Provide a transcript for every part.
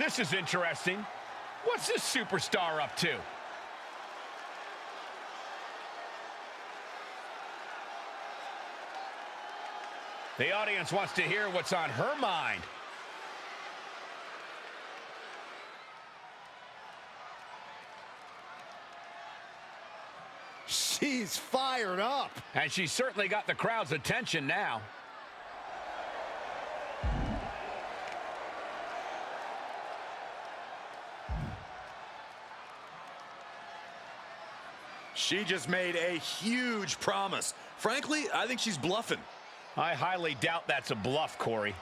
This is interesting. What's this superstar up to? The audience wants to hear what's on her mind. She's fired up. And she's certainly got the crowd's attention now. She just made a huge promise. Frankly, I think she's bluffing. I highly doubt that's a bluff, Corey.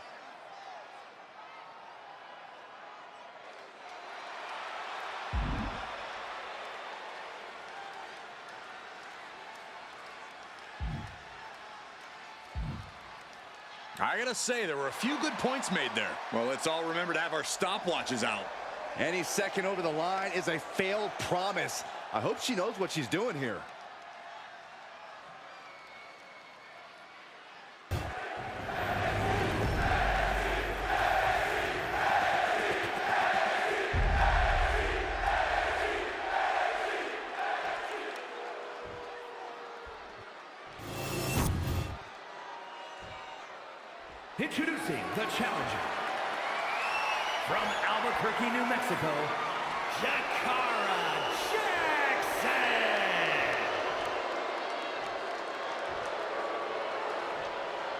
I gotta say, there were a few good points made there. Well, let's all remember to have our stopwatches out. Any second over the line is a failed promise. I hope she knows what she's doing here. Introducing the challenger from Albuquerque, New Mexico, Jaraka Jackson.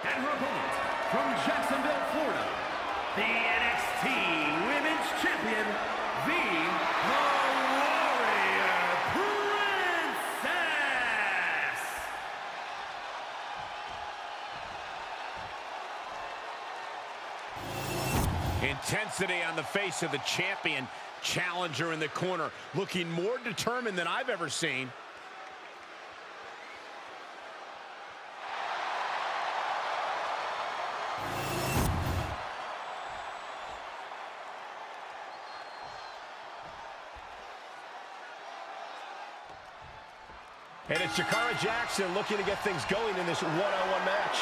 And her opponent from Jacksonville, Florida, the NXT Women's Champion, the Warrior Princess. Intensity on the face of the champion. Challenger in the corner, looking more determined than I've ever seen. And it's Jaraka Jackson looking to get things going in this one-on-one match.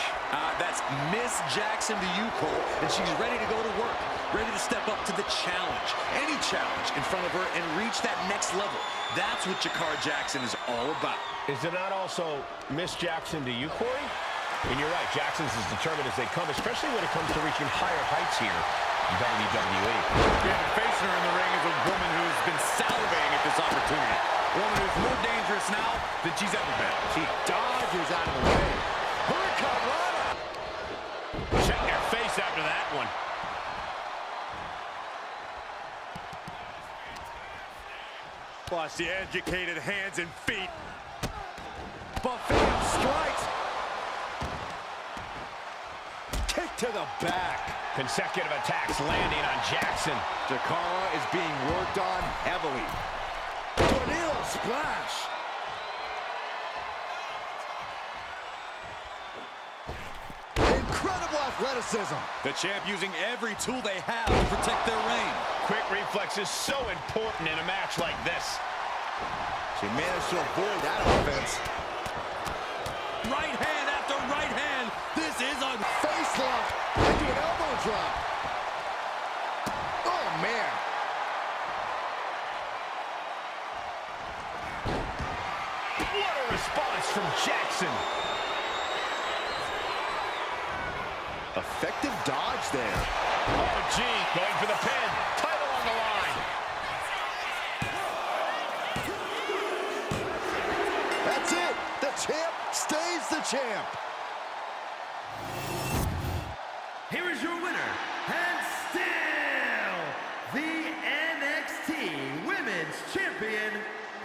That's Miss Jackson to you, Cole, and she's ready to go to work, ready to step up to the challenge, any challenge in front of her and reach that next level. That's what Jaraka Jackson is all about. Is it not also Miss Jackson to you, Corey? And you're right, Jackson's as determined as they come, especially when it comes to reaching higher heights here in WWE. Yeah, facing her in the ring is a woman who's been salivating at this opportunity. A woman who's more dangerous now than she's ever been. She dodges out of the way. Hurricane. Check their face after that one. Watch the educated hands and feet. Buffet of strikes. Kick to the back. Consecutive attacks landing on Jackson. Jaraka is being worked on heavily. Tornado splash. Incredible athleticism. The champ using every tool they have to protect their reign. Quick reflexes so important in a match like this. She managed to avoid that offense. Right hand after right hand. This is a Face lock into an elbow drop. Oh, man. What a response from Jackson. Effective dodge there. Oh, gee, going for the pin. Title on the line. That's it. The champ stays the champ. Here is your winner, and still the NXT Women's Champion,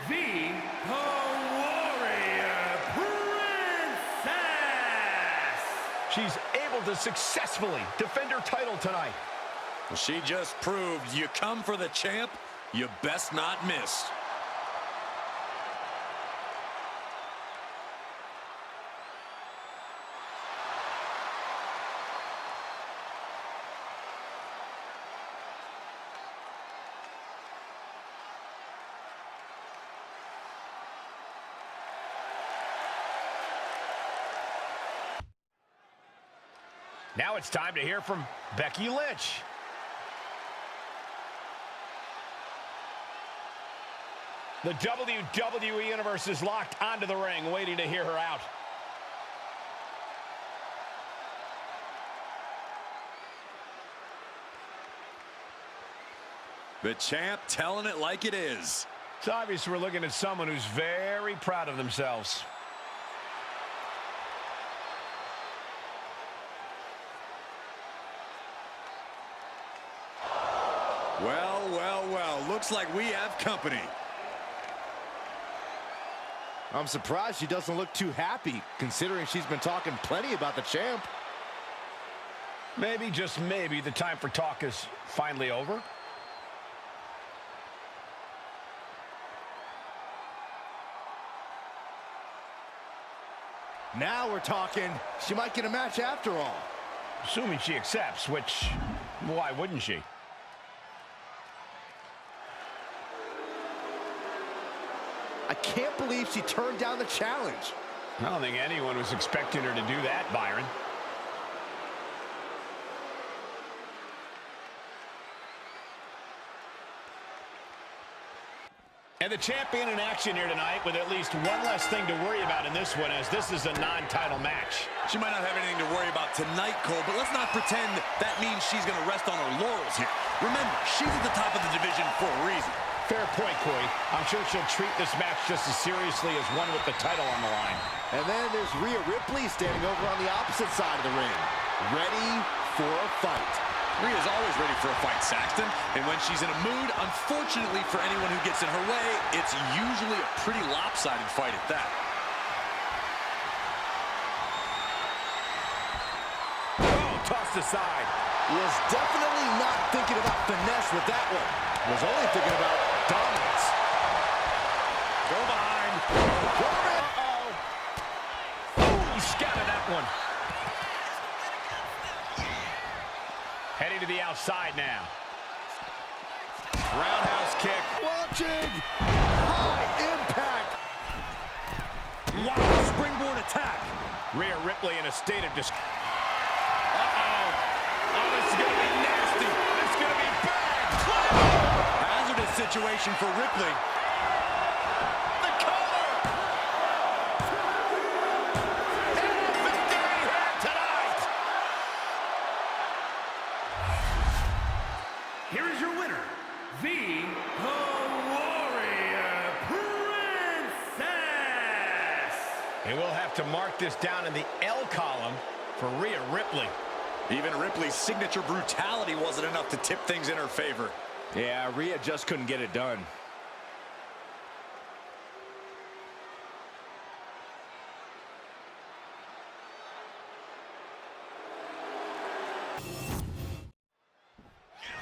the Warrior Princess. She's able to successfully defend her title tonight. She just proved you come for the champ, you best not miss. Now it's time to hear from Becky Lynch. The WWE Universe is locked onto the ring, waiting to hear her out. The champ telling it like it is. It's obvious we're looking at someone who's very proud of themselves. Well, well, well. Looks like we have company. I'm surprised she doesn't look too happy, considering she's been talking plenty about the champ. Maybe, just maybe, the time for talk is finally over. Now we're talking. She might get a match after all. Assuming she accepts, which, why wouldn't she? I can't believe she turned down the challenge. I don't think anyone was expecting her to do that, Byron. And the champion in action here tonight with at least one less thing to worry about in this one, as this is a non-title match. She might not have anything to worry about tonight, Cole, but let's not pretend that means she's going to rest on her laurels here. Remember, she's at the top of the division for a reason. Fair point, Corey. I'm sure she'll treat this match just as seriously as one with the title on the line. And then there's Rhea Ripley standing over on the opposite side of the ring, ready for a fight. Rhea's always ready for a fight, Saxton. And when she's in a mood, unfortunately for anyone who gets in her way, it's usually a pretty lopsided fight at that. Oh, tossed aside. Was definitely not thinking about finesse with that one. Was only thinking about dominance. Go behind. Uh-oh. Oh, he scouted that one. Heading to the outside now. Roundhouse kick. Launching. High impact. Wow, springboard attack. Rhea Ripley in a state of Uh-oh. Oh, this is going to be nasty. This is going to be bad. Hazardous situation for Ripley. The cover. And a victory here tonight. Here is your winner, the Warrior Princess. And we'll have to mark this down in the L column for Rhea Ripley. Even Ripley's signature brutality wasn't enough to tip things in her favor. Yeah, Rhea just couldn't get it done.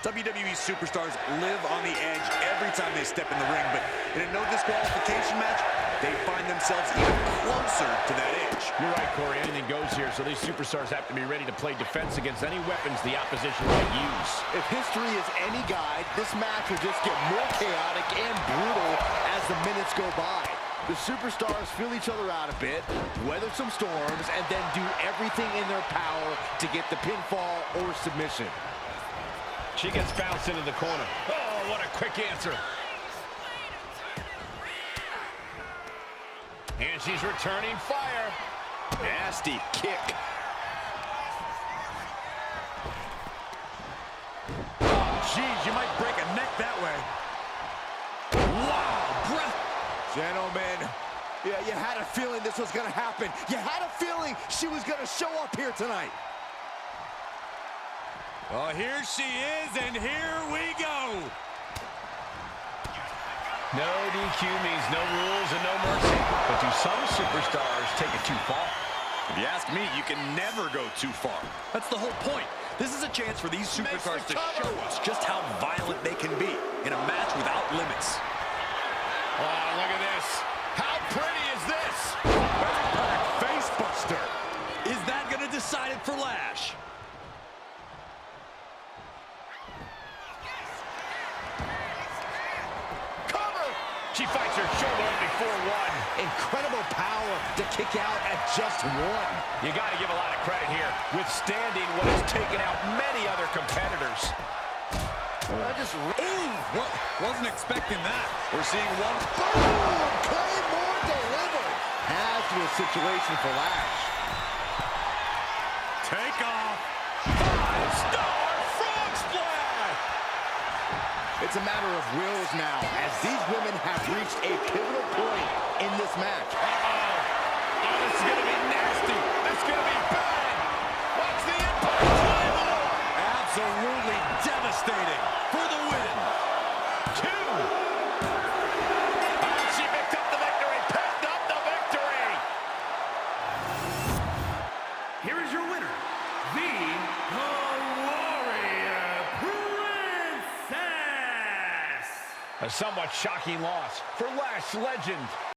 WWE superstars live on the edge every time they step in the ring, but in a no disqualification match, they find themselves even closer to that edge. You're right, Corey. Anything goes here, so these superstars have to be ready to play defense against any weapons the opposition might use. If history is any guide, this match will just get more chaotic and brutal as the minutes go by. The superstars feel each other out a bit, weather some storms, and then do everything in their power to get the pinfall or submission. She gets bounced into the corner. Oh, what a quick answer. And she's returning fire. Nasty kick. Oh, geez, you might break a neck that way. Wow, breath. Gentlemen, yeah, you had a feeling this was going to happen. You had a feeling she was going to show up here tonight. Well, here she is, and here we go. No DQ means no rules and no mercy. But do some superstars take it too far? If you ask me, you can never go too far. That's the whole point. This is a chance for these superstars to show us just how violent they can be in a match without limits. Oh, look at this. How pretty is this? Backpack face buster. Is that going to decide it for Lash? She fights her shoulder up before one. Incredible power to kick out at just one. You got to give a lot of credit here, withstanding what has taken out many other competitors. Well, that just just... Ooh, wasn't expecting that. We're seeing one... Boom! Claymore delivered. Hazardous situation for Lash. Take off. 5-star frog splash. It's a matter of wills now, as these women have reached a pivotal point in this match. Oh, this is going to be nasty. This is going to be bad. Watch the impact. Absolutely devastating for the win. 2. She picked up the victory. Picked up the victory. Here is your winner, the Warrior Princess. A somewhat shocking loss for Lash Legend.